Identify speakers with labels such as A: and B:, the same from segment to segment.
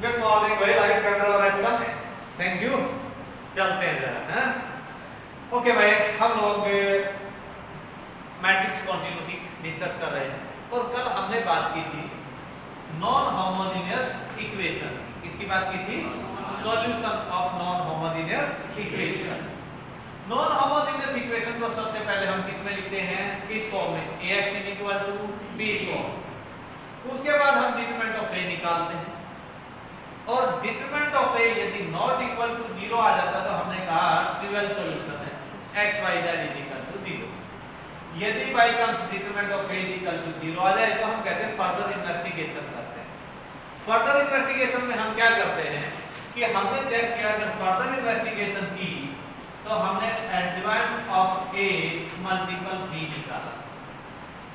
A: Good morning भाई, like camera और action. Thank you. चलते हैं जरा, हैं? ओके भाई, हम लोग मैट्रिक्स कॉन्टिन्यूटी डिस्कस कर रहे हैं और कल हमने बात की थी नॉन होमोजेनियस इक्वेशन। किसकी बात की थी? Solution of non homogeneous equation. Non homogeneous equation को सबसे पहले हम किस में लिखते हैं? इस फॉर्म में, ax = b फॉर्म। उसके बाद हम डिटरमिनेंट ऑफ a निकालते हैं और डिटरमिनेंट ऑफ a यदि नॉट इक्वल टू 0 आ जाता तो हमने कहा ट्रिवियल सॉल्यूशन है x y z = 0। यदि by chance determinant of a = 0 आ जाए तो हम कहते हैं फर्दर इन्वेस्टिगेशन करते हैं। फर्दर इन्वेस्टिगेशन में हम क्या करते हैं कि हमने चेक किया, अगर फर्दर इन्वेस्टिगेशन की तो हमने adjoint of a multiple b निकाला।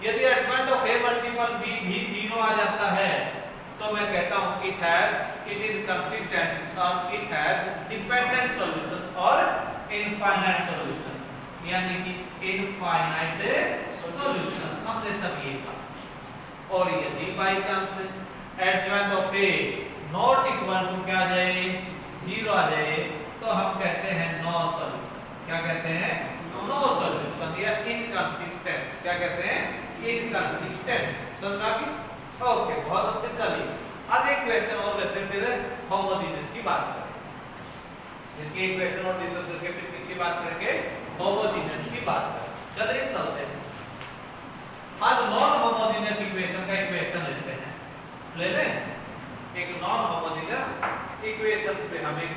A: यदि adjoint of a multiple b भी 0 आ जाता है तो मैं कहता हूं इट इज कंसिस्टेंट और इट हैज डिपेंडेंट सॉल्यूशन और इनफाइनाइट सॉल्यूशन, यानी कि इनफाइनाइट सॉल्यूशन हमने तब ये कहा। और यदि by chance adjoint of a not equal to क्या आ जाए? 0 आ जाए तो हम कहते हैं नो सॉल्यूशन। क्या कहते हैं? नो सॉल्यूशन या इनकंसिस्टेंट। क्या कहते हैं? इनकंसिस्टेंट। समझा कि? ओके, बहुत अच्छे। चलिए आज एक क्वेश्चन और लेते हैं, फिर होमोजेनियस की बात करेंगे। इसके एक क्वेश्चन और डिस्कस करके फिर किसकी बात करेंगे? होमोजेनियस की बात करेंगे। चलिए चलते हैं। आज नॉन होमोजेनियस इक्वेशन का इक्वेशन लेते हैं। ले लें एक नॉन होमोजेनियस इक्वेशन पे हम एक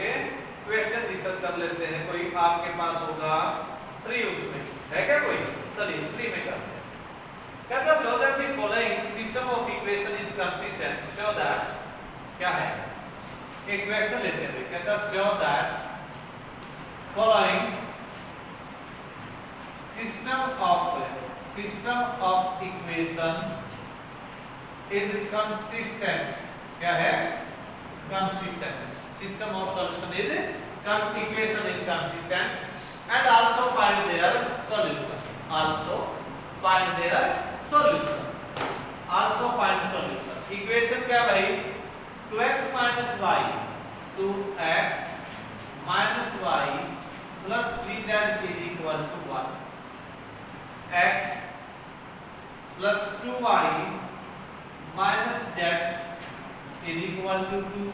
A: क्वेश्चन डिस्कस कर लेते हैं। कोई आपके पास होगा 3, उसमें है क्या कोई? चलिए 3 में करते हैं। कहता है show that the following system of equation is consistent। show that क्या है? एक क्वेश्चन लेते हैं। कहता है show that following system of equation is consistent। क्या है? Consistent। System of solution is equation is consistent and also find their solution। also find their solution। also find solution। Equation क्या भाई? 2x - y 2x - y + 3z = 1 x + 2y - z = 2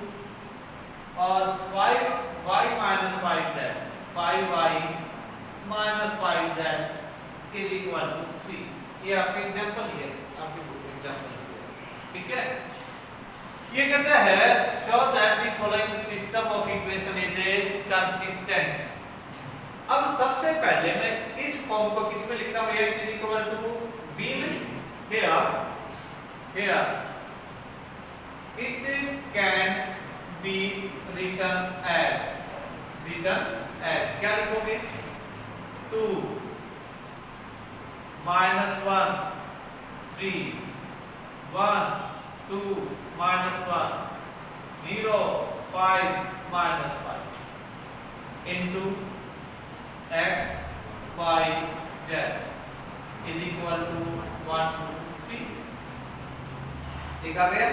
A: और 5y - 5z 5y - 5z = 3। ये आपके example ही है, आपकी book में example है, ठीक है? ये कहता है show that the following system of equation is consistent. अब सबसे पहले मैं इस फॉर्म को किस में लिखता हूं? x = b में। here it can be written as क्या लिखोगे? 2 - 1 3 1 2 - 1 0 5 - 5 into x y z = 1 2 3। लिखा गया?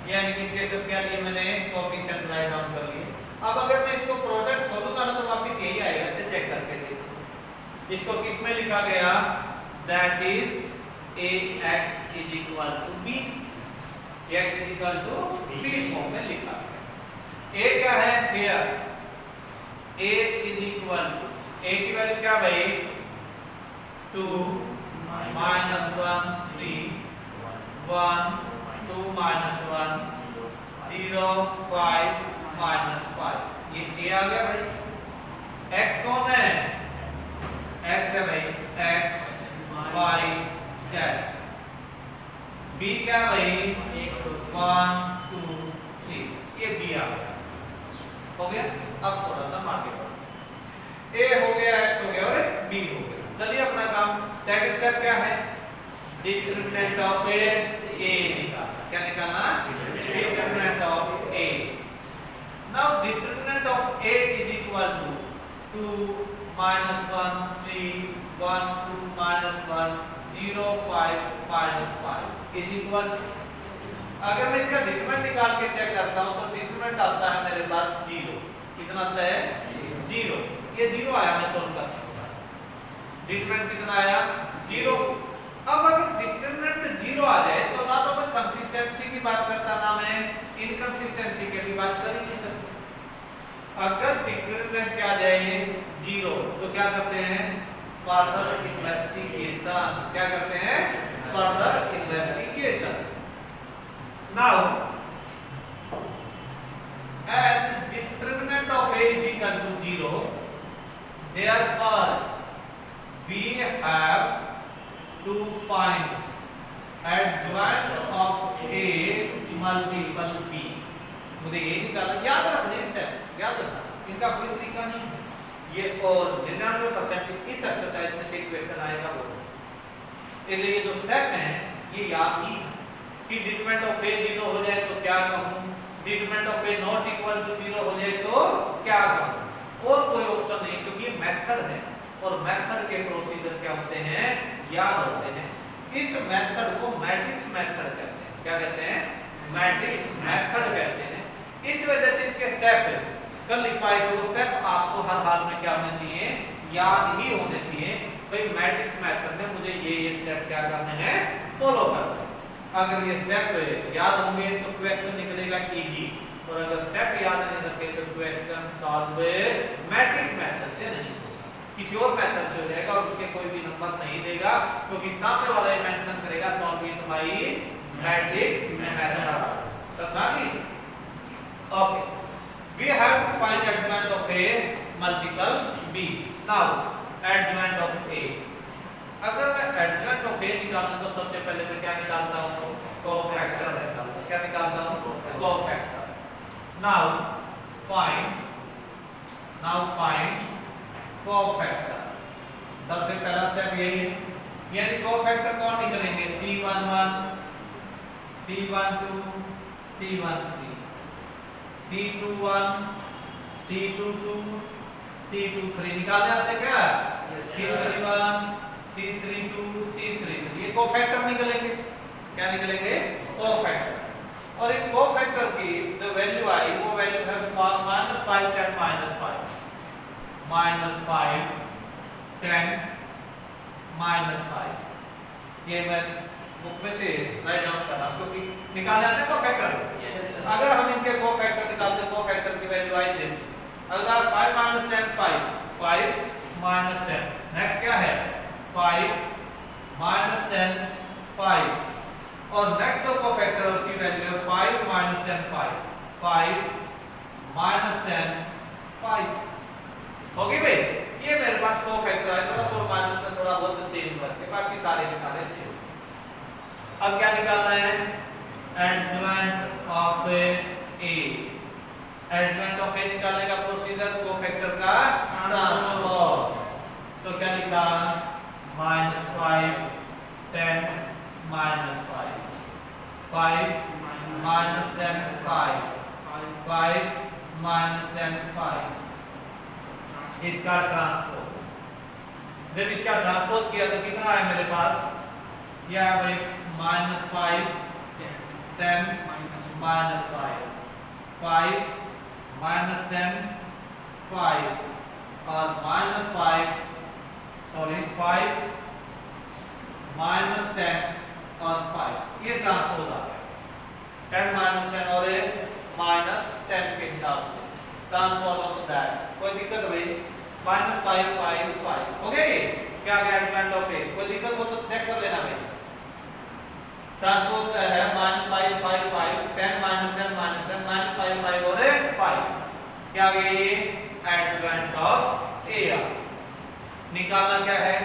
A: यानी कि इसके सब क्या लिए मैंने? कोएफिशिएंट राइट डाउन कर लिए। अब अगर मैं इसको प्रोडक्ट खोलूंगा ना तो वापस यही आएगा। तो चेक करके देखो इसको किस में लिखा गया? That is ax = b। x = b form में लिखा गया। a क्या है? here a की वैल्यू क्या भाई? 2 - 1 3 1 2 - 1 0 5 - 5। ये a आ गया भाई। x कौन है? x है भाई x y z। b क्या भाई? 1 2 3। ये b आ गया। हो गया? अब थोड़ा सा आगे बढ़ो। a हो गया, x हो गया और b हो गया। चलिए अपना काम। सेकंड स्टेप क्या है? डिटरमिनेंट ऑफ a निकालना। क्या निकालना? Determinant of a। Now determinant of a = 2 - 1 3 1 2 - 1 0 5 - 5 = अगर मैं इसका डिटरमिनेंट निकाल के चेक करता हूं तो डिटरमिनेंट आता है मेरे पास 0। कितना आता है 0। ये 0 आया, मैं सोल्व करता हूं। डिटरमिनेंट कितना आया 0। अब अगर डिटरमिनेंट 0 आ जाए तो ना तो मैं कंसिस्टेंसी की बात करता, ना मैं इनकंसिस्टेंसी की भी बात कर ही नहीं सकता। अगर डिटरमिनेंट क्या आ जाए 0 तो क्या करते हैं फर्दर इन्वेस्टिगेशन। क्या करते हैं further investigation. Now, as determinant of A is equal to 0, therefore we have to find adjoint of A multiple B। मुझे ये निकालना, याद रखना स्टेप, याद रखना, इनका कोई तरीका नहीं है ये। और 99% इस एक्सरसाइज में से क्वेश्चन आएगा वो, इसलिए जो स्टेप है ये याद ही कि डिटरमिनेंट ऑफ ए 0 हो जाए तो क्या कहूं, determinant of A not equal to 0 हो जाए तो क्या कहूं। और कोई ऑप्शन नहीं, क्योंकि ये मेथड है और मेथड के प्रोसीजर क्या होते हैं याद होते हैं। इस मेथड को मैट्रिक्स मेथड कहते हैं। क्या कहते हैं मैट्रिक्स मेथड कहते हैं। इस वजह से इसके स्टेप कल लिखवाए तो स्टेप आपको हर हाल में क्या होना चाहिए याद ही होने चाहिए। भाई मैट्रिक्स मेथड में मुझे ये स्टेप क्या करने हैं फॉलो करना है। अगर ये स्टेप याद होंगे तो क्वेश्चन निकलेगा इजी, और अगर स्टेप याद नहीं रखे तो क्वेश्चन सॉल्व मैट्रिक्स मेथड से नहीं होगा, किसी और मेथड से हो जाएगा और उसके कोई भी नंबर नहीं देगा, क्योंकि सामने वाला ये मेंशन करेगा solve it by matrix method. समझा गई? Okay, we have to find adjoint of A multiple B. Now adjoint of A, अगर मैं एडजॉइंट ऑफ ए निकालूं तो सबसे पहले मैं क्या निकालता हूं कोफैक्टर निकालता हूं। क्या निकालता हूं कोफैक्टर। Now find cofactor. सबसे पहला स्टेप यही है, यानी कोफैक्टर कौन निकलेंगे C11 C12 C13 C21 C22 C23 निकालने आते क्या C31 C32 C33 ये कोफैक्टर निकलेंगे। क्या निकलेंगे कोफैक्टर। और इन कोफैक्टर की जो वैल्यू आई वो वैल्यू है -5 10 -5 10 -5। ये मैं बुक में से राइट डाउन कर रहा हूं क्योंकि निकालने आते हैं कोफैक्टर। अगर हम इनके कोफैक्टर निकालते हैं, कोफैक्टर की वैल्यू आई दिस, अगर 5 - 10 5 5 - 10, नेक्स्ट क्या है 5 - 10 5, और नेक्स्ट जो कोफैक्टर है उसकी वैल्यू है 5 - 10 5 5 - 10 5। होगी भाई, ये मेरे पास कोफैक्टर है, थोड़ा सा माइनस में थोड़ा बहुत चेंज करके बाकी सारे के सारे सेम। अब क्या निकालना है adjoint of A. Adjoint of A निकालने का प्रोसीजर कोफैक्टर का ट्रांसपोज। तो क्या लिखा -5 10 -5 5 - 10 5 5 - 10 5। इसका ट्रांसपोज, जब इसका ट्रांसपोज किया तो कितना है मेरे पास, यह है भाई -5 10 -5 5 - 10 5 और -5 सॉरी 5 -10 और 5। ये ट्रांसपोज आ गया 10 - 10 और -10 के हिसाब से ट्रांसपोज ऑफ दैट। कोई दिक्कत भाई -5 5 5 हो गया। क्या गया एडजॉइंट ऑफ ए, कोई दिक्कत हो तो चेक कर लेना भाई। ट्रांसपोज है -5 5 5 10 - 10 -10 -5 5 और 5। क्या गया ये एडजॉइंट ऑफ ए। निकालना क्या है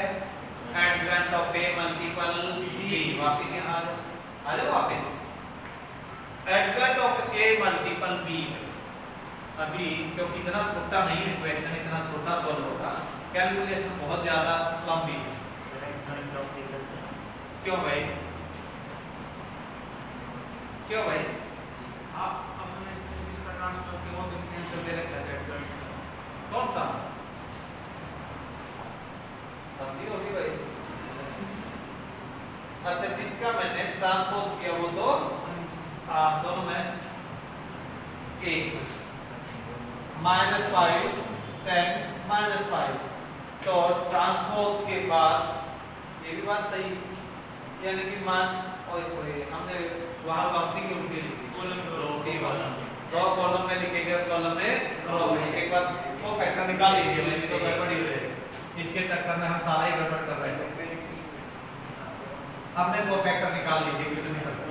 A: adjoint of A multiple B. वापस यहां आ जाओ वापस। Adjoint of A multiple B, अभी क्योंकि इतना छोटा नहीं है क्वेश्चन, इतना छोटा सॉल्व होगा, कैलकुलेशन बहुत ज्यादा लंबी है। क्यों भाई क्यों भाई
B: आप अपने इसका ट्रांसफर के बहुत एक्सपेंसिव दे रखा है एडजॉइंट।
A: कौन सा बंदी होगी भाई। अच्छा जिसका मैंने ट्रांसपोज किया वो तो दोनों में एक -5 10 -5 तो ट्रांसपोज के बाद ये भी बात सही यानी कि मान और हमने वहां काउंटिंग उल्टी लिखी
B: कॉलम
A: रो की बात रो कॉलम में लिखेंगे कॉलम में रो एक बार वो फैक्टर निकाल लीजिए नहीं तो गड़बड़ी हो जाएगी इसके चक्कर में हम सारा ही गड़बड़ कर रहे हैं हमने वो फैक्टर निकाल लीजिए कुछ नहीं करता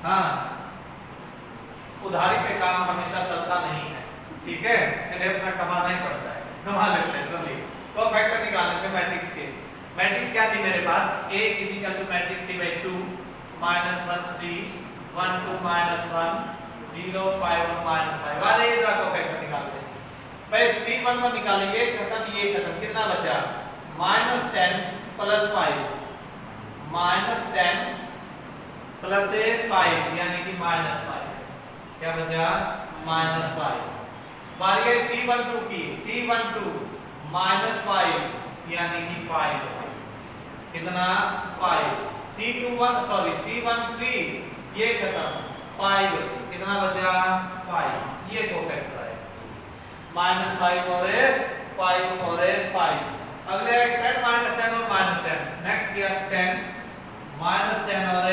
A: हाँ उधारी पे काम हमेशा चलता नहीं है ठीक है इन्हें अपना कमाना ही पड़ता है कमा लेते हैं जल्दी तो फैक्टर निकाल लेते हैं मैट्रिक्स के मैट्रिक्स क्या थी मेरे पास a इक्वल टू मैट्रिक्स थी बाय 2 -1 3 1 2 -1 0 5 1 -5 वाले इधर को फैक्टर निकालते हैं भाई c1 पर निकालेंगे खत्म ये खत्म कितना बचा -10 + 5 -10 + 5 यानी कि -5 क्या बचा -5 बारी है c12 की c12 -5 यानी कि 5 कितना 5 c21 सॉरी c13 ये खत्म 5 कितना बचा 5 ये दो फैक्टर है -5 और 5 और 5 अगले 10 -10 और -10 नेक्स्ट किया 10 -10 और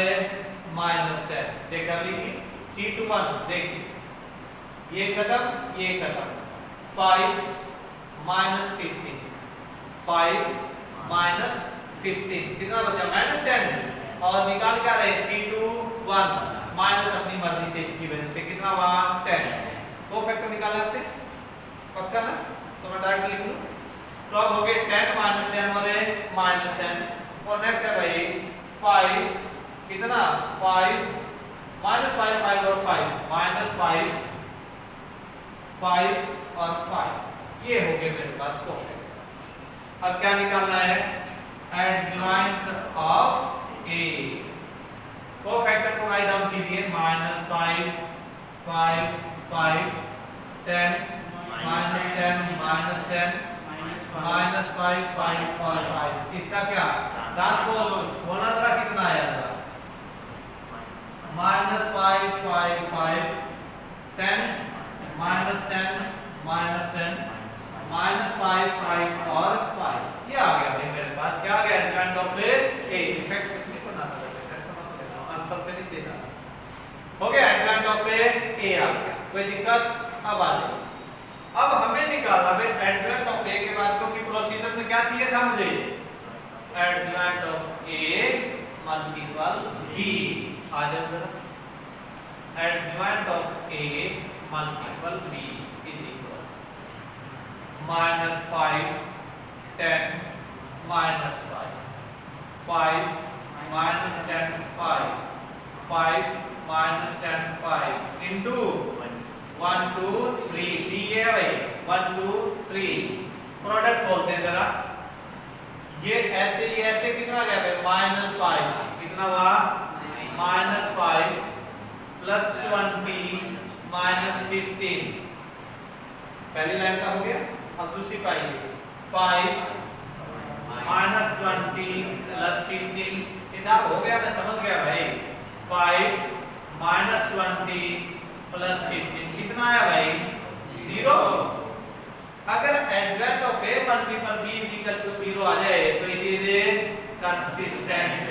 A: -10 चेक कर लीजिए c21 देखिए ये खत्म 5 -15 5 -15 कितना बचा -10 और निकाल क्या रहे c21 माइनस अपनी मर्जी से इसकी वजह से कितना हुआ 10 तो फैक्टर निकाल लेते पक्का ना तो मैं डायरेक्ट लिख लूं तो अब हो गए 10 -10 और -10 और नेक्स्ट है भाई 5 कितना 5 -5 5 और 5 -5 5 और 5 ये हो गए मेरे पास कोफैक्टर अब क्या निकालना है एडजॉइंट ऑफ a कोफैक्टर को राइट डाउन कीजिए -5 5 5 10 -10 -10 -5 5 और 5 इसका क्या ट्रांसपोज बोलना जरा कितना आया था -5 5 5 10 -10 -10 -5 5 और 5 ये आ गया भाई मेरे पास क्या आ गया एडजॉइंट ऑफ a इफेक्ट कुछ नहीं करना था टेंशन मत लेना आंसर पे नहीं देना हो गया एडजॉइंट ऑफ a आ गया कोई दिक्कत अब आ जाए अब हमें निकालना भाई एडजॉइंट ऑफ a के बाद क्योंकि प्रोसीजर में क्या चाहिए था मुझे adjoint of a multiple b आ जाओ जरा adjoint of a multiple b is equal -5 10 -5 5 -10 5 5 -10 5 into 1 2 3 b है भाई 1 2 3 प्रोडक्ट बोलते हैं जरा ये ऐसे कितना गया भाई -5 कितना हुआ -5 + 20 -15 पहली लाइन का हो गया अब दूसरी पाइए 5 -20 + 15 हिसाब हो गया मैं समझ गया भाई 5 -20 + 15 कितना आया भाई 0 अगर adjoint of a multiple b = 0 आ जाए तो इट इज ए कंसिस्टेंट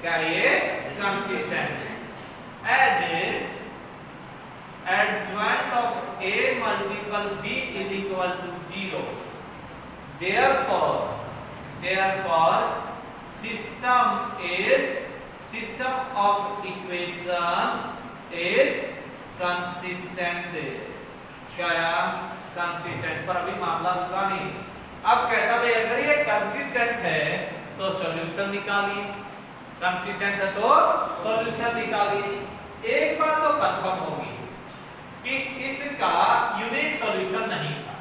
A: क्या ये consistent as adjoint of a multiple b is equal to 0 therefore system of equation is consistent क्या consistent पर अभी मामला रुका नहीं अब कहता भाई अगर ये consistent है तो सॉल्यूशन निकालिए consistent है तो सॉल्यूशन निकालिए एक बात तो कंफर्म होगी कि इसका यूनिक सॉल्यूशन नहीं था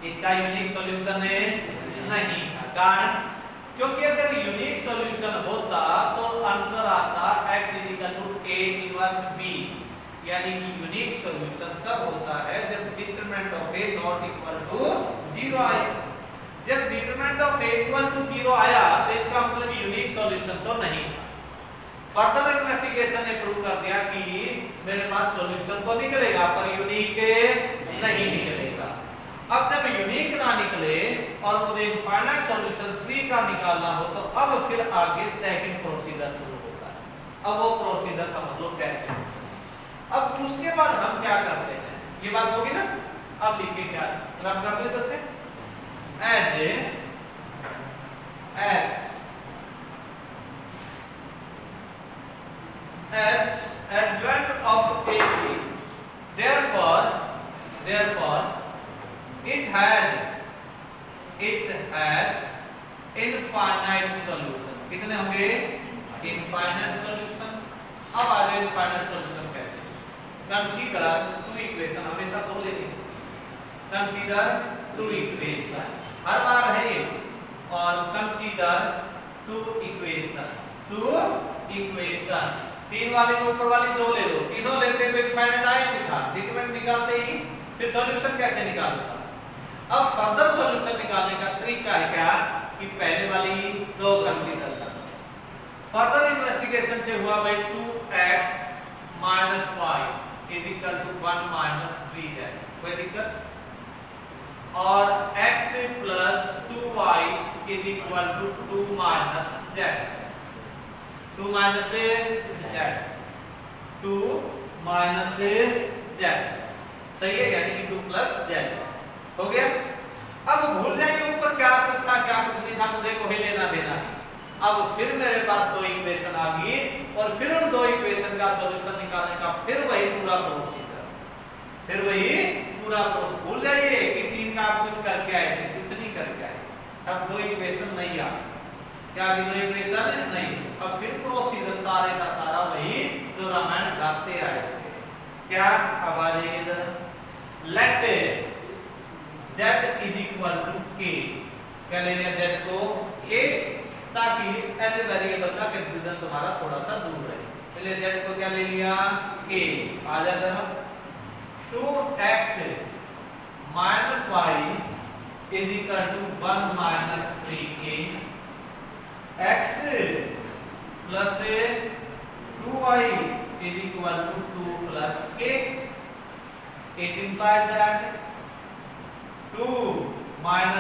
A: इसका यूनिक सॉल्यूशन नहीं था कारण क्योंकि अगर यूनिक सॉल्यूशन होता तो आंसर आता x = a इनवर्स b यानी कि यूनिक सॉल्यूशन तब होता है जब determinant of a not equal to 0 आए जब determinant of a equal to 0 आया तो इसका मतलब यूनिक सॉल्यूशन तो नहीं था फर्दर इन्वेस्टिगेशन ने प्रूव कर दिया कि मेरे पास सॉल्यूशन तो निकलेगा पर यूनिक नहीं निकलेगा। अब जब यूनिक ना निकले और मुझे इनफाइनाइट सॉल्यूशन 3 का निकालना हो तो अब फिर आगे सेकंड प्रोसीजर शुरू होता है। अब वो प्रोसीजर समझ लो कैसे। अब उसके बाद हम क्या करते हैं, ये बात होगी ना। अब लिखिए क्या रब कर दो इधर से, as adjoint of AB, therefore it has infinite solution। कितने होंगे? Infinite solution. अब आ जाए इनफाइनाइट सॉल्यूशन कैसे। कंसीडर टू इक्वेशन, हमेशा दो लेंगे। कंसीडर टू इक्वेशन हर बार है ये, और कंसीडर टू इक्वेशन तीन वाली को ऊपर वाली दो ले लो, तीनों लेते तो इनफाइनाइट आया नहीं था। डिटरमिनेंट निकालते ही फिर सॉल्यूशन कैसे निकालूंगा। अब फर्दर सॉल्यूशन निकालने का तरीका है क्या कि पहले वाली दो कंसीडर करना। फर्दर इन्वेस्टिगेशन से हुआ भाई 2x - y = 1 - 3 है, कोई दिक्कत। और x + 2y = 2 - z, 2 - z, सही है, यानी कि 2 + z हो गया। अब भूल जाइए ऊपर क्या कुछ था क्या कुछ नहीं था, मुझे कोई लेना देना नहीं। अब फिर मेरे पास दो इक्वेशन आ गई और फिर उन दो इक्वेशन का सॉल्यूशन निकालने का फिर वही पूरा प्रोसीजर। भूल जाइए कि 3 का आप कुछ करके आए थे, कुछ नहीं करके आए। अब दो इक्वेशन नहीं आ, क्या कि दो इक्वेशन नहीं। अब फिर प्रोसीजर सारे का सारा वही जो रामायण गाते आए थे। क्या अब आ जाइए इधर। लेट z = k, क्या ले लिया z को k, ताकि एज वेरिएबल का कंफ्यूजन तुम्हारा थोड़ा सा दूर रहे। चलिए z को क्या ले लिया k, आ जाता है 2x - y = 1 - 3k, x + 2y = 2 + k। It implies that 2 - 1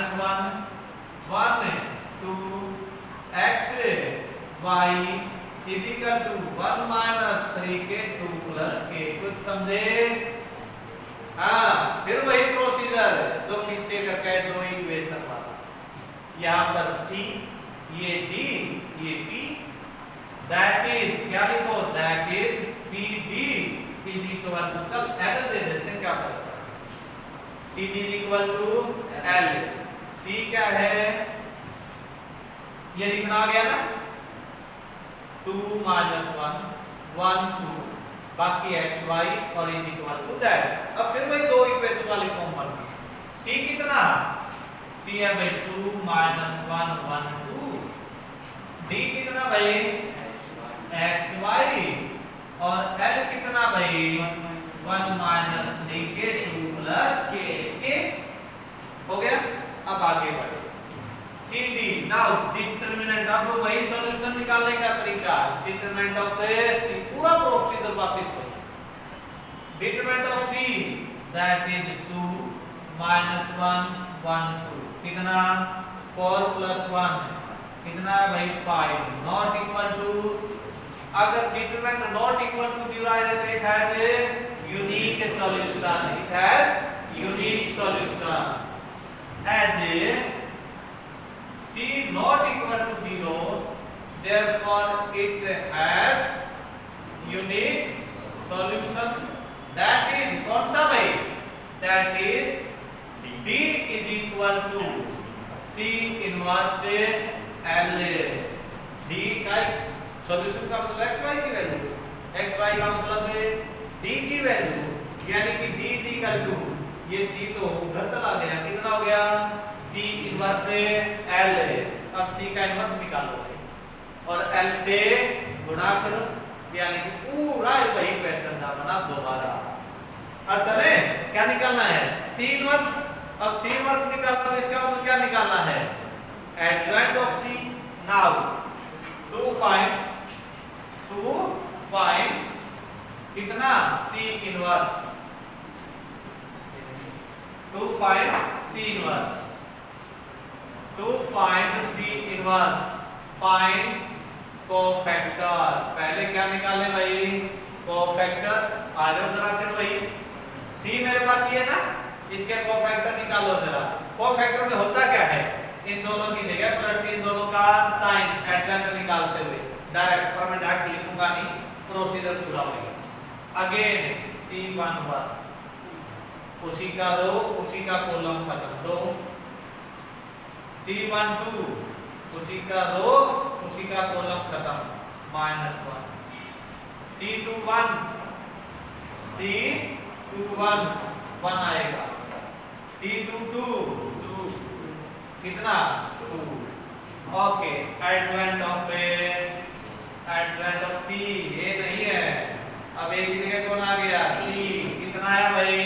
A: 2 x y = 1 - 3k 2 + k। कुछ समझे? हाँ, फिर वही प्रोसीजर जो पीछे करके दो इक्वेशन वाला। यहाँ पर c, ये d, ये p, दैट इज क्या लिखो, दैट इज CD = L दे देते हैं, क्या फर्क है। CD = L, C क्या है ये लिखना आ गया ना, 2 - 1 1 2, बाकी x y और = दैट। अब फिर वही दो इक्वेशन वाली फॉर्म बन गई। C कितना, C है भाई 2 - 1 1 2, D कितना भाई x y, और L कितना भाई 1 - 3k 2 + k हो गया। अब आगे बढ़े CD। नाउ डिटरमिनेंट, अब वही सॉल्यूशन निकालने का तरीका, डिटरमिनेंट ऑफ C, पूरा प्रोसीजर वापस वही। Determinant of C that is 2 - 1 1 2, कितना 4 + 1 कितना भाई 5, नॉट इक्वल टू। अगर डिटरमिनेंट नॉट इक्वल टू 0 आए तो it has unique solution, it has unique solution. As C not equal to 0, therefore it has unique solution, that is कौन सा भाई, that is D = C inverse L। D का solution का मतलब x y की value, x y का मतलब D की वैल्यू, यानी कि D = ये C तो उधर चला गया, कितना हो गया C इनवर्स L। अब C का इनवर्स निकालो और L से गुणा करो, यानी कि पूरा वही क्वेश्चन था बना दोबारा। अब चले क्या निकालना है, C इनवर्स। अब C इनवर्स निकालना तो इसका मतलब क्या निकालना है, adjoint of C। Now to find to find कितना C inverse, to find C inverse, to find C inverse find cofactor. पहले क्या निकाले भाई, कोफैक्टर। आ जाओ जरा फिर वही C मेरे पास ये ना, इसके कोफैक्टर निकालो जरा। कोफैक्टर में होता क्या है, इन दोनों की जगह पलट इन दोनों का साइन एडजेंट निकालते हुए डायरेक्ट, पर मैं डायरेक्ट लिखूंगा नहीं, प्रोसीजर पूरा होगा। अगेन C11 उसी का रो उसी का कॉलम खत्म, दो C12 उसी का रो उसी का कॉलम खत्म, -1 C21 1 आएगा, C22 कितना 2। ओके, एडवेंट ऑफ C ये नहीं है, अब एक ही जगह कौन आ गया C, कितना आया भाई,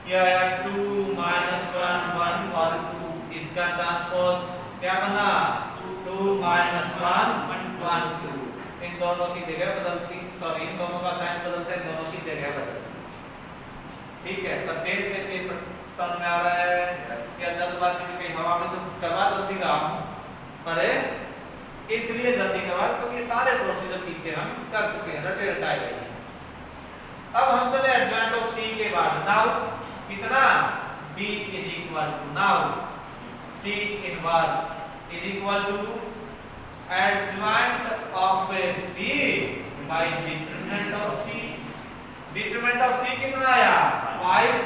A: ये आया 2 -1 1 और 2, इसका ट्रांसपोज क्या बना 2 -1 1 2। इन दोनों की जगह बदलती, सॉरी इन दोनों का साइन बदलते हैं, दोनों की जगह बदलती, ठीक है। तो सेम पे सेम समझ में आ रहा है क्या, जल्दबाजी में कहीं हवा में तो करवा जल्दी रहा हूं, पर इसलिए जल्दी करवा क्योंकि ये सारे प्रोसीजर पीछे हम कर चुके हैं, रटे रटाए गए। अब हम चले एडवेंट ऑफ C के बाद, नाउ कितना B is equal to, now C inverse is equal to adjoint of C by determinant of C। Determinant of C कितना आया 5,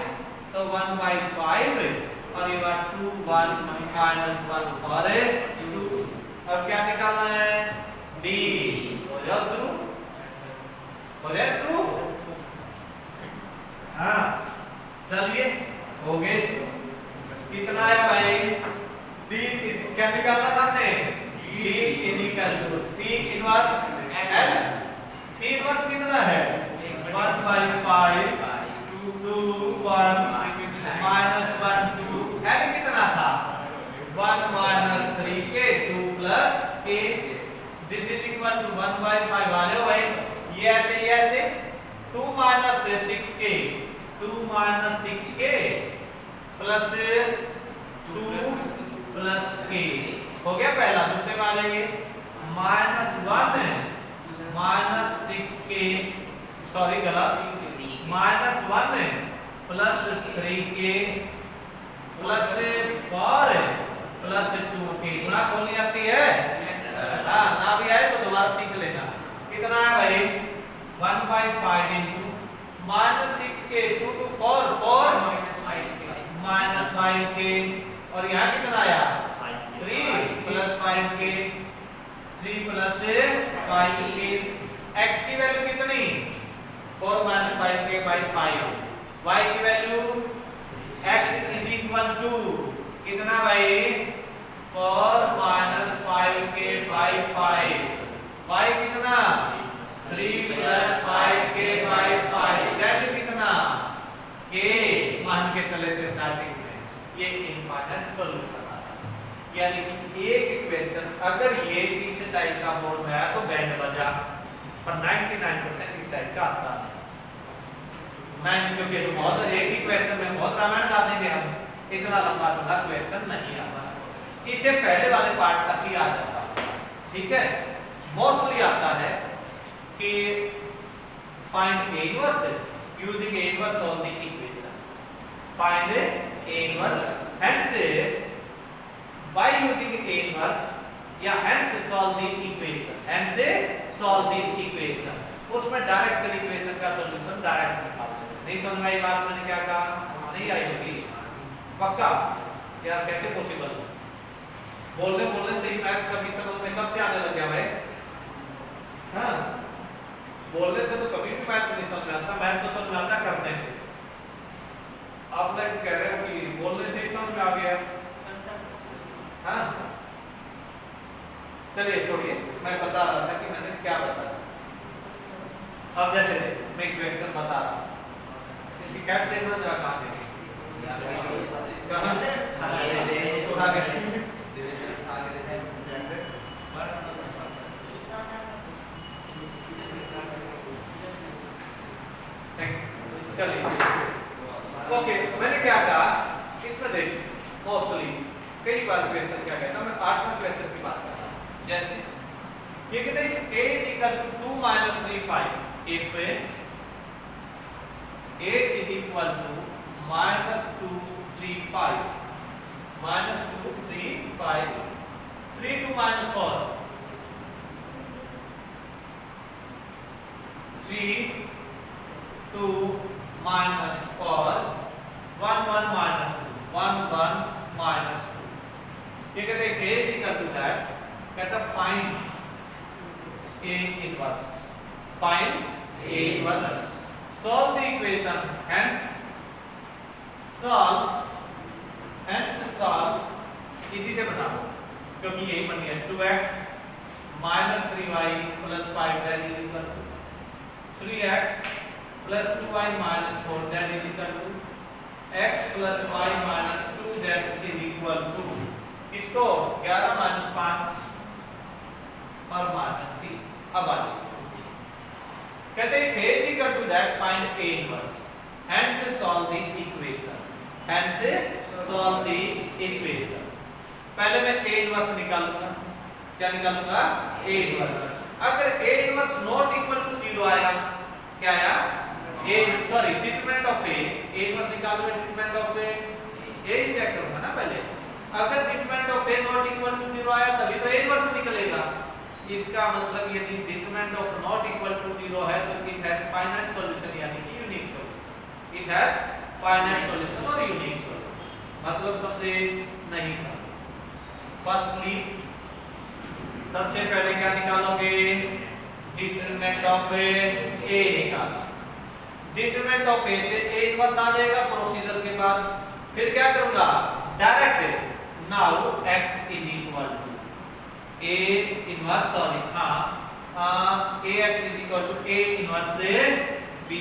A: तो 1/5 और ये बात 2 1 -1 और 2। अब क्या निकालना है D, हो जाओ शुरू, हो जाए शुरू, हाँ चलिए हो गए शुरू। कितना आया भाई D, क्या निकालना था हमने, D is equal to C inverse L। C inverse कितना है 1/5 2 1 -1 2, L कितना था 1 - 3 के 2 + k, this is equal to 1/5 आ जाओ भाई, ये ऐसे 2 - 6k 2 - 6k प्लस 2 + k हो गया पहला। दूसरे में आ जाइए -1 - 6k, सॉरी गलत, -1 + 3k + 4 + 2k, गुणा खोलनी आती है, हाँ ना भी आए तो दोबारा सीख लेना। कितना है भाई 1/5 into -6k 2 to 4 4 -5k, और यहाँ कितना आया 3 + 5k 3 + 5k। x की वैल्यू कितनी 4 - 5k/5, y की value x is equal to कितना भाई 4 - 5k/5, y कितना 3 + 5k/5, z कितना k मान के चले थे स्टार्टिंग में, ये इनफाइनाइट सॉल्यूशन आता है। यानी कि एक इक्वेशन अगर ये इस टाइप का बोर्ड में आया तो बैंड बजा, पर 99% इस टाइप का आता है। क्योंकि बहुत एक ही क्वेश्चन में बहुत रामायण गा देंगे हम, इतना लंबा चौड़ा क्वेश्चन नहीं आता, इससे पहले वाले पार्ट तक ही आ जाता है, ठीक है। मोस्टली आता है कि find A inverse using A inverse solve the equation, find A inverse hence by using A inverse या hence solve the equation, hence solve the equation, उसमें डायरेक्ट फिर इक्वेशन का सॉल्यूशन डायरेक्ट निकाल दो। नहीं समझ में आई बात मैंने क्या कहा, नहीं आई होगी पक्का यार, कैसे पॉसिबल, बोलने से ही मैथ कभी समझ में कब से आने लग गया भाई, हाँ बोलने से तो कभी भी मैथ नहीं समझ में आता, मैथ तो समझ में आता करने से। आप लोग कह रहे हो कि बोलने से ही समझ में आ गया, हाँ चलिए छोड़िए, मैं बता रहा था कि मैंने क्या बताया। अब जैसे मैं इक्वेशन बता रहा हूँ, इसकी कैप देखना जरा कहाँ देखिए, चलिए ओके, मैंने क्या कहा इसमें देख मोस्टली कई बार क्वेश्चन क्या कहता मैं 8वें क्वेश्चन की बात कर रहा हूं। जैसे ये कहते हैं a is equal to 2 minus 3 5 if a is equal to minus 2 3 5 minus 2 3 5 3 2 minus 4 3 2 minus 4 1 1 minus 2 1 1 minus 2 ये कहते हैं a is equal to that कहता find a inverse find a inverse solve the equation hence solve इसी से बनाओ क्योंकि यही बनी है 2x minus 3y plus 5 that is equal to 3x plus 2y minus 4 that is equal to x plus y minus 2 that is equal to इसको 11 minus 5 और minus 3 अब आ जाए कहते हैं a is equal to that find a inverse hence solve the equation hence solve the equation पहले मैं a inverse निकालूंगा क्या निकालूंगा a inverse अगर a inverse not equal to 0 आया क्या आया a sorry determinant of a inverse निकालो डिटरमिनेंट ऑफ a ही चेक करूंगा ना पहले अगर determinant of a not equal to 0 आया तभी तो a inverse निकलेगा इसका मतलब यदि determinant of not equal to 0 है तो इट हैज फाइनाइट सॉल्यूशन यानी कि unique solution it has finite solution और यूनिक सॉल्यूशन मतलब समझे नहीं समझे फर्स्टली सबसे पहले क्या निकालोगे डिटरमिनेंट ऑफ a निकालो डिटरमिनेंट ऑफ a से a इनवर्स आ जाएगा प्रोसीजर के बाद फिर क्या करूंगा direct now x is equal to a inverse sorry ax is equal to a inverse से b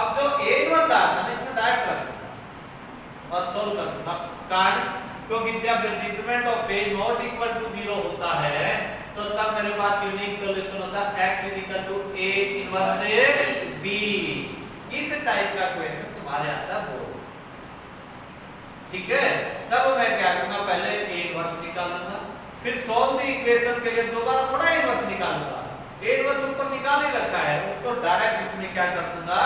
A: अब जो a इनवर्स आता है इसमें डायरेक्ट रख दूंगा और सोल्व कर दूंगा कारण क्योंकि जब determinant of a not equal to 0 होता है तो तब मेरे पास यूनिक सॉल्यूशन होता है x is equal to a inverse से b इस टाइप का क्वेश्चन तुम्हारे आता है बोर्ड ठीक है तब मैं क्या करूंगा पहले a इनवर्स निकालूंगा फिर सॉल्व द इक्वेशन के लिए दोबारा थोड़ा इनवर्स निकालूंगा a इनवर्स ऊपर निकाल ही रखा है उसको डायरेक्ट इसमें क्या कर दूंगा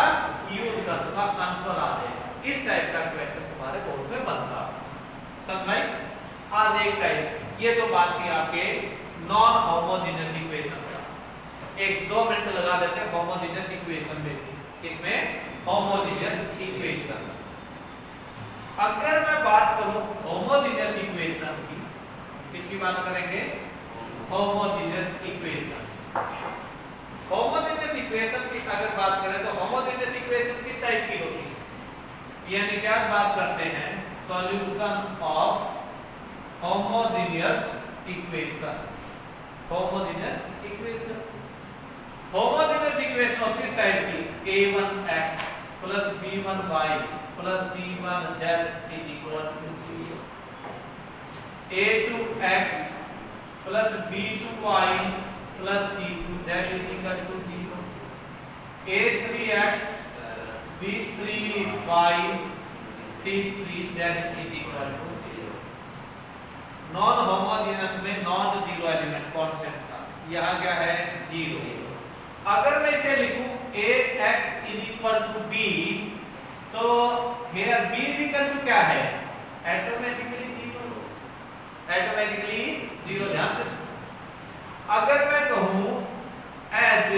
A: यूज कर दूंगा आंसर आ जाएगा इस टाइप का क्वेश्चन तुम्हारे बोर्ड में बनता है समझ में आज एक टाइप ये तो बात थी आपके नॉन होमोजेनियस इक्वेशन का एक 2 मिनट लगा देते हैं होमोजेनियस इक्वेशन में इसमें होमोजेनियस इक्वेशन अगर मैं बात करूं होमोजेनियस इक्वेशन की किसकी बात करेंगे होमोजेनियस इक्वेशन होमोजेनियस इक्वेशन की अगर बात करें तो होमोजेनियस इक्वेशन किस टाइप की होती है यानी क्या बात करते हैं solution of homogeneous equation homogeneous equation होती है टाइप की a1x plus b1y plus c1z is equal to 0 a2x plus b2y plus c2z is equal to 0 a3x b3y C3 that is equal to 0 non homogeneous में non zero element constant था यहाँ क्या है 0 अगर मैं इसे लिखूं ax is equal to b तो here b is equal to क्या है ऑटोमेटिकली 0 ध्यान से अगर मैं कहूं as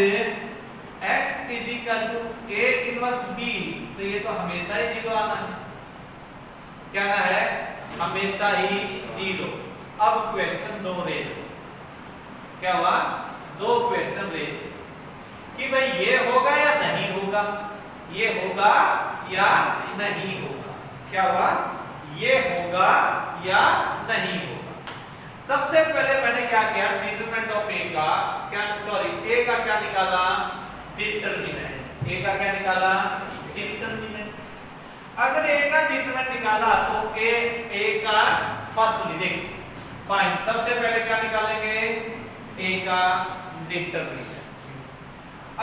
A: x is equal to a inverse b तो ये तो हमेशा ही 0 आना है क्या ना है हमेशा ही 0 अब क्वेश्चन 2 रे क्या हुआ 2 क्वेश्चन रे कि भाई ये होगा या नहीं होगा ये होगा या नहीं होगा क्या हुआ ये होगा या नहीं होगा सबसे पहले मैंने क्या किया डिटरमिनेंट ऑफ a का क्या सॉरी a का क्या निकाला डिटरमिनेंट a का क्या निकाला डिटरमिनेंट अगर a का डिटरमिनेंट निकाला तो a का फर्स्ट देख फाइंड सबसे पहले क्या निकालेंगे a का डिटरमिनेंट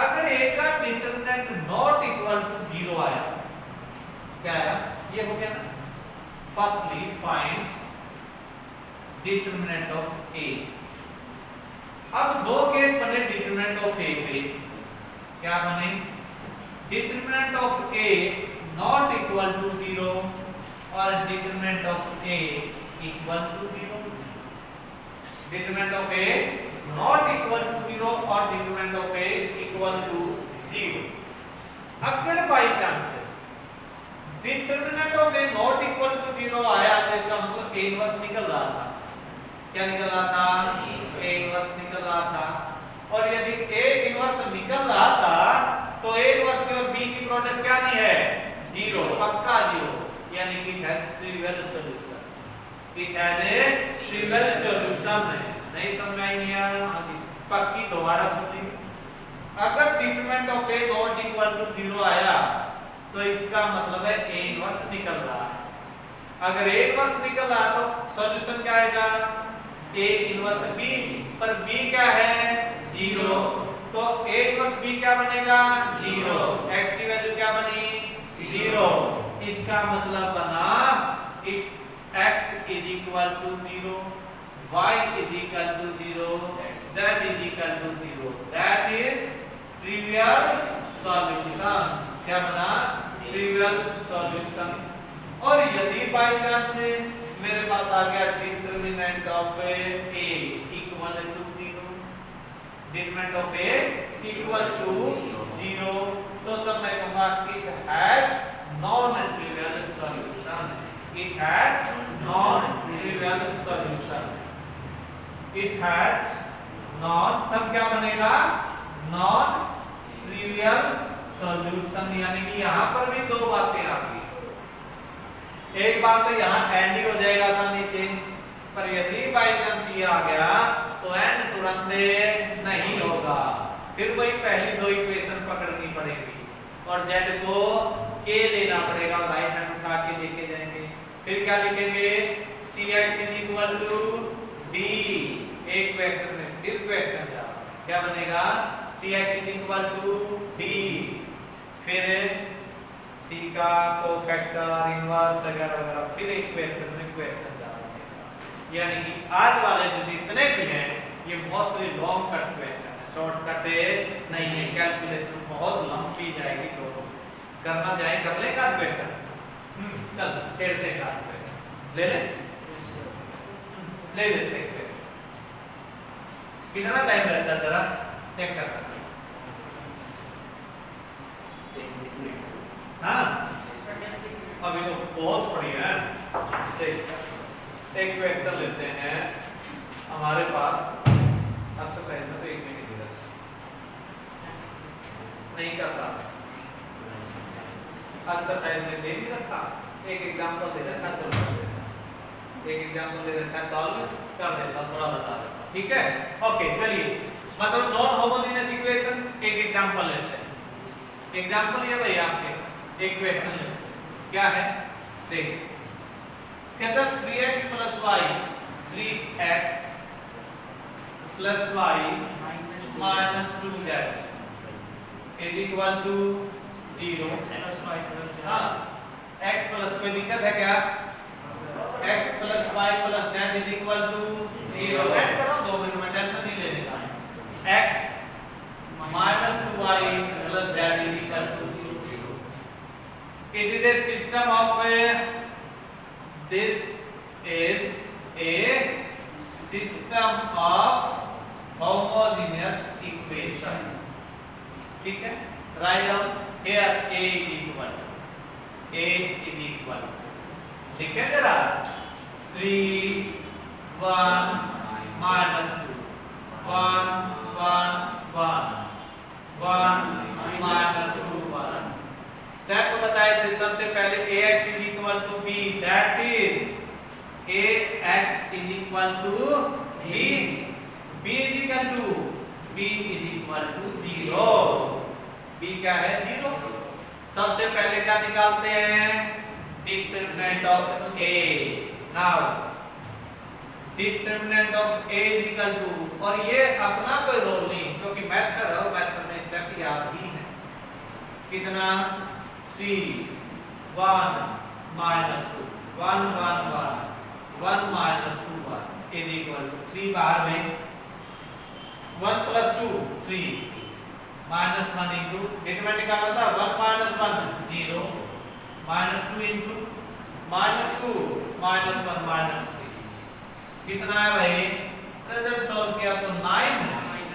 A: अगर a का determinant determinant not equal to 0 आया, क्या आया, ये हो गया ना। Firstly find determinant of A. अब दो केस बने डिटरमिनेंट ऑफ ए के, क्या बने, determinant of A not equal to 0 और determinant of A equal to 0। Determinant of A not equal to 0 और determinant of A equal to 0। अगर by chance determinant of A not equal to 0 आया तो इसका मतलब ए इनवर्स निकल रहा था, क्या निकल रहा था, ए इनवर्स निकल रहा था। और यदि ए इनवर्स निकल रहा था तो ए इनवर्स की और बी की प्रोडक्ट क्या नहीं है, 0, पक्का 0, यानी कि it has trivial solution, it has a trivial solution. नहीं समझ में आई नहीं आया, पक्की दोबारा सुनिए। अगर determinant of A not equal to 0 आया तो इसका मतलब है ए इनवर्स निकल रहा है। अगर ए इनवर्स निकल रहा है तो सॉल्यूशन क्या आएगा, ए इनवर्स बी, पर बी क्या है, 0, तो ए इनवर्स बी क्या बनेगा, 0, x की वैल्यू क्या बनी, 0। इसका मतलब बना x is equal to 0, y is equal to 0, z is equal to 0, that is trivial solution. क्या बना, ट्रिवियल सॉल्यूशन। और यदि बाय चांस मेरे पास आ गया determinant of A equal to 0, determinant of A equal to 0, तो तब मैं कहूंगा it has non trivial solution, it has non trivial solution, it has non, तब क्या बनेगा, नॉन ट्रिवियल सॉल्यूशन। यानी कि यहां पर भी दो बातें आ गई, एक बार तो यहाँ एंड ही हो जाएगा आसानी से, पर यदि बाई चांस ये आ गया तो एंड तुरंत नहीं होगा, फिर वही पहली दो इक्वेशन पकड़नी पड़ेगी और z को k लेना पड़ेगा, राइट हैंड उठा के लेके जाएंगे। फिर क्या लिखेंगे, cx is equal to d, एक क्वेश्चन में फिर क्वेश्चन जा, क्या बनेगा, cx is equal to d, फिर c का कोफैक्टर इनवर्स वगैरह वगैरह, फिर एक क्वेश्चन में क्वेश्चन जा रहा। यानी कि आज वाले जो जितने भी हैं ये मोस्टली लॉन्ग कट क्वेश्चन है, शॉर्टकट नहीं है, कैलकुलेशन बहुत लंबी जाएगी, तो करना चाहे कर लेगा क्वेश्चन। चल छेड़ते हैं आज क्वेश्चन, ले लेते हैं क्वेश्चन। कितना टाइम लगता है जरा चेक करना। हाँ अभी तो बहुत बढ़िया है। एक क्वेश्चन लेते हैं, हमारे पास एक्सरसाइज में तो 1 मिनट इधर नहीं करता, एक्सरसाइज में दे ही रखा, एक एग्जांपल दे रखा, सॉल्व कर देता, एक एग्जांपल दे रखा, सॉल्व कर देता, थोड़ा बता देता, ठीक है। ओके चलिए, मतलब नॉन होमोजेनियस इक्वेशन एक एग्जांपल लेते हैं। एग्जांपल ये भाई आपके एक क्वेश्चन ले, क्या है देख, कहता 3x plus y 3x plus y minus 2z is equal to 0। हाँ x प्लस कोई दिक्कत है क्या, x plus y plus z is equal to 0। Add करो 2 मिनट में, टेंशन नहीं लेने का। x minus 2y plus z is equal to 0। It is a system of this is a system of homogeneous equation, ठीक है। Write down here a is equal लिखे जरा 3 1 minus 2 1 1 1 1 minus 2 1। Step बताए थे सबसे पहले ax is equal to b, that is ax is equal to b, b is equal to 0, b क्या है 0। सबसे पहले क्या निकालते हैं, determinant of a। Now determinant of a is equal to, और ये अपना कोई रोल नहीं क्योंकि मेथड और मेथड में स्टेप याद ही है, कितना 3 1 minus 2 1 1 1 1 minus 2 1 is equal to 3 बाहर में 1 plus 2 3 minus 1 into डिटरमिनेंट निकाला था 1 minus 1 0 minus 2 into minus 2 minus 1 minus 3 कितना है भाई? जब सॉल्व किया तो 9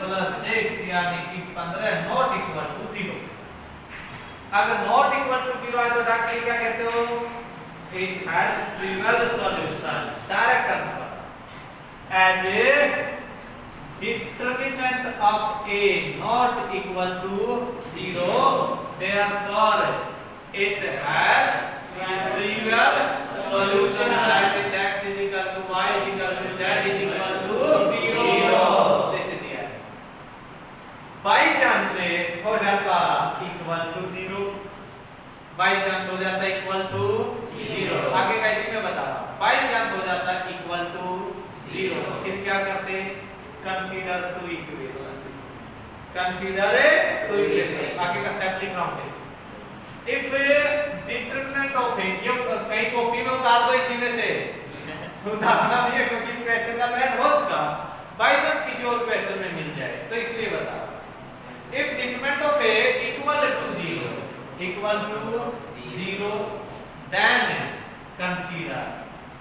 A: plus 6 यानी कि 15 not equal to 0। अगर not equal to 0 है तो डॉक्टर क्या कहते हो? It has trivial solution, direct answer as a determinant of a not equal to 0, therefore it has trivial solution that is x is equal to y is equal to z is equal to 0। जैसे दिया है by chance से हो जाता equal to 0, by chance हो जाता equal to 0। आगे कैसे मैं बता रहा हूं, बाई चांस हो जाता इक्वल टू 0, फिर क्या करते? Consider two equation, consider two equation. आगे का स्टेप लिख रहा हूं। इफ डिटरमिनेंट ऑफ ए, ये कहीं कॉपी में उतार दो इसी में से उतारना नहीं है क्योंकि इस क्वेश्चन का लैंड हो चुका, बाय चांस किसी और क्वेश्चन में मिल जाए तो इसलिए बता रहा हूं। If determinant of A equal to 0 equal to 0 then consider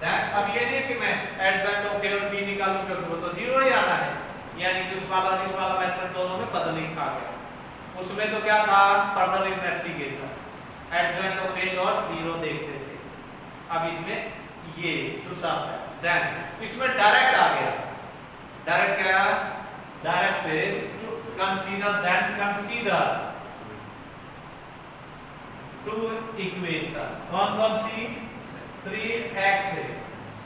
A: that. अब ये नहीं कि मैं एडवेंट ऑफ ए और बी निकालूं क्योंकि वो तो 0 ही आना है, यानी कि उस वाला मेथड दोनों में बदल ही खा गया। उसमें तो क्या था? Further investigation, advent of A dot 0 देखते थे। अब इसमें ये दूसरा है देन इसमें डायरेक्ट आ गया। डायरेक्ट क्या? Direct consider then consider two equation. कौन कौन सी? 3x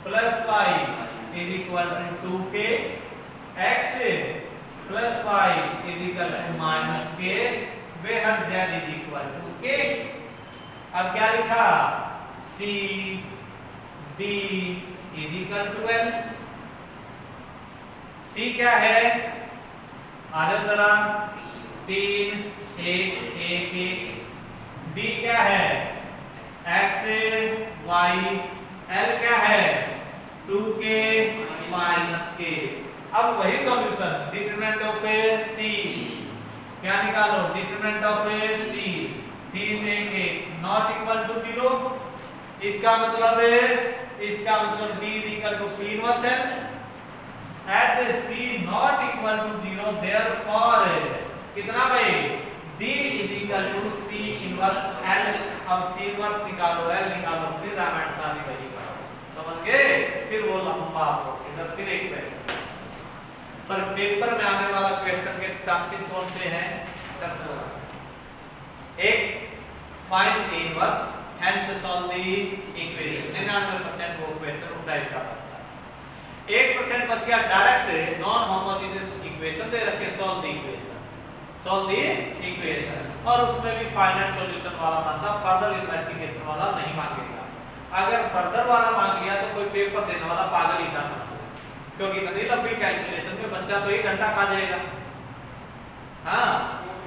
A: plus y is equal to 2k, x plus y is equal to minus k, where z is equal to k। अब क्या लिखा? c d is equal to l। c क्या है? आ जाओ जरा, 3 1 1 1। d क्या है? x y, l क्या है? 2k minus k। अब वही solution, determinant of A c क्या निकालो? Determinant of A c 3 1 1 not equal to 0। इसका मतलब d is equal to c inverse l। as c not equal to 0 therefore कितना भाई? d is equal to c inverse l। अब c inverse निकालो, l निकालो, फिर रामायण सारी वही करो, समझ गए? फिर वो लंबा प्रोसीजर, फिर एक क्वेश्चन। पर पेपर में आने वाला क्वेश्चन के चांसेस कौन से हैं? एक find inverse hence solve the equation. 99% वो क्वेश्चन उस टाइप का बनता है। 1% बच गया डायरेक्ट नॉन होमोजेनियस इक्वेशन दे रखे, solve the equation, solve the equation. और उसमें भी फाइनाइट सॉल्यूशन वाला मांगता, फर्दर इन्वेस्टिगेशन वाला नहीं मांगेगा। अगर फर्दर वाला मांग लिया तो कोई पेपर देने वाला पागल ही था समझो, क्योंकि इतनी लंबी कैलकुलेशन में बच्चा तो 1 घंटा खा जाएगा। हाँ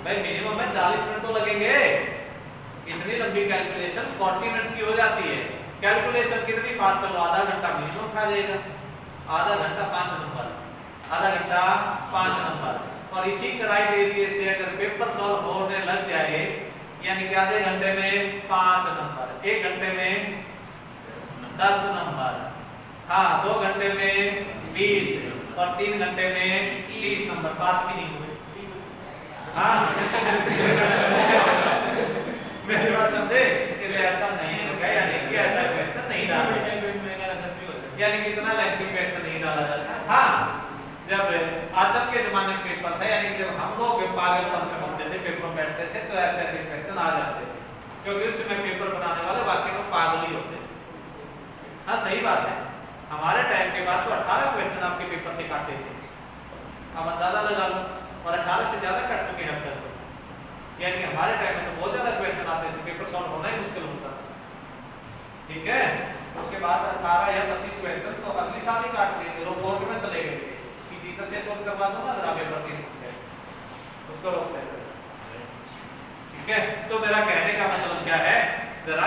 A: भाई मिनिमम में 40 मिनट तो लगेंगे। इतनी लंबी कैलकुलेशन 40 मिनट्स की हो जाती है। कैलकुलेशन कितनी फास्ट कर लो, आधा घंटा मिनिमम खा जाएगा। आधा घंटा 5 नंबर, आधा घंटा 5 नंबर। और इसी क्राइटेरिया से अगर पेपर सॉल्व होने लग जाए, यानी कि आधे घंटे में 5 नंबर, 1 घंटे में 10 नंबर, हाँ 2 घंटे में 20 और 3 घंटे में 30 नंबर, पास भी नहीं हुए। हाँ मेरी बात समझे? ऐसा नहीं होगा, यानी कि ऐसा क्वेश्चन नहीं डाला, यानी कि इतना लेंथी क्वेश्चन नहीं डाला जाता। हाँ जब आदम के जमाने में पेपर था, यानी कि जब हम लोग पागलपन में होते थे, पेपर में बैठते थे, तो ऐसे ऐसे क्वेश्चन आ जाते थे, क्योंकि उस समय पेपर बनाने वाले वाकई में पागल ही होते थे। हाँ सही बात है, हमारे टाइम के बाद तो 18 क्वेश्चन आपके पेपर से काटे थे, अब अंदाजा लगा लो, और 18 से ज्यादा कट चुके हैं अब तक। यानी कि हमारे टाइम में तो बहुत ज्यादा क्वेश्चन आते थे, पेपर सॉल्व होना ही मुश्किल होता था। ठीक है, उसके बाद 18 या 25 क्वेश्चन तो अगली साल ही काट दिए थे, लोग कोर्ट में चले गए थे कि टीचर से सॉल्व करवा दो ना जरा पेपर 3 उसको रोक लेते। ठीक है, तो मेरा कहने का मतलब क्या है, जरा